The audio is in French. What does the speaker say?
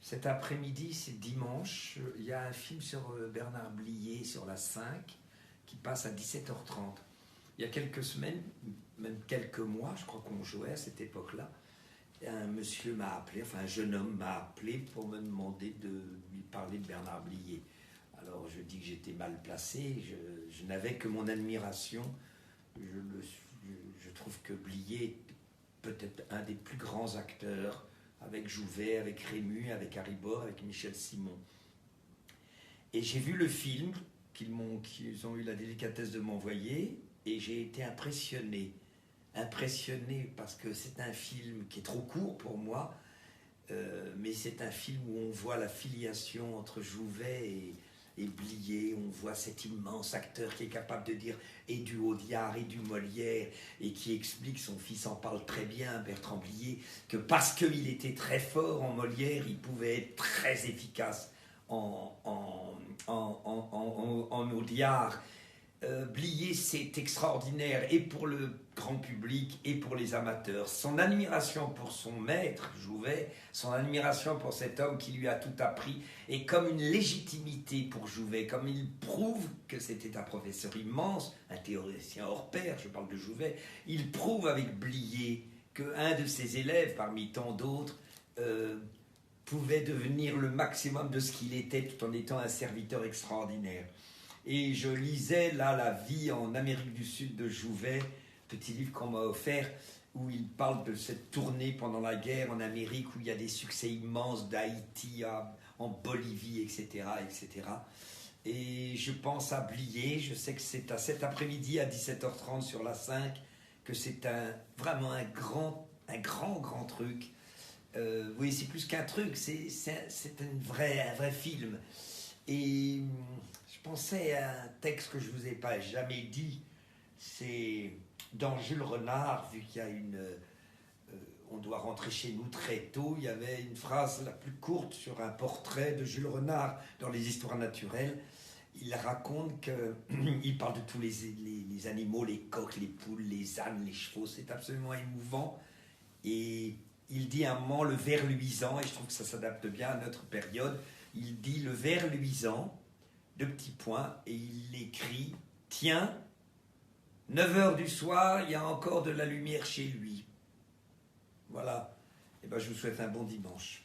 Cet après-midi, c'est dimanche, il y a un film sur Bernard Blier sur la 5 qui passe à 17h30. Il y a quelques semaines, même quelques mois, je crois qu'on jouait à cette époque-là, un monsieur m'a appelé, enfin un jeune homme m'a appelé pour me demander de lui parler de Bernard Blier. Alors je dis que j'étais mal placé, je n'avais que mon admiration. Je trouve que Blier est peut-être un des plus grands acteurs, avec Jouvet, avec Rému, avec Haribor, avec Michel Simon. Et j'ai vu le film qu'ils ont eu la délicatesse de m'envoyer, et j'ai été impressionné. Impressionné parce que c'est un film qui est trop court pour moi, mais c'est un film où on voit la filiation entre Jouvet et Blier. On voit cet immense acteur qui est capable de dire et du Audiard et du Molière, et qui explique, son fils en parle très bien, Bertrand Blier, que parce qu'il était très fort en Molière, il pouvait être très efficace en Audiard. Blier, c'est extraordinaire, et pour le grand public et pour les amateurs. Son admiration pour son maître, Jouvet, son admiration pour cet homme qui lui a tout appris, et comme une légitimité pour Jouvet, comme il prouve que c'était un professeur immense, un théoricien hors pair, je parle de Jouvet, il prouve avec Blier qu'un de ses élèves, parmi tant d'autres, pouvait devenir le maximum de ce qu'il était tout en étant un serviteur extraordinaire. Et je lisais là La vie en Amérique du Sud de Jouvet, petit livre qu'on m'a offert, où il parle de cette tournée pendant la guerre en Amérique, où il y a des succès immenses d'Haïti en Bolivie, etc., etc. Et je pense à Blier. Je sais que c'est à cet après-midi à 17h30 sur la 5 que c'est vraiment un grand truc. Oui, c'est plus qu'un truc, c'est un vrai film. Et je pensais à un texte que je ne vous ai pas jamais dit. C'est dans Jules Renard, vu qu'il y a on doit rentrer chez nous très tôt, il y avait une phrase la plus courte sur un portrait de Jules Renard dans les histoires naturelles. Il raconte qu'il parle de tous les animaux, les coqs, les poules, les ânes, les chevaux. C'est absolument émouvant. Et il dit à un moment le ver luisant, et je trouve que ça s'adapte bien à notre période. Il dit le ver luisant, deux petits points, et il écrit « Tiens, 9h du soir, il y a encore de la lumière chez lui. » Voilà. Et ben, je vous souhaite un bon dimanche.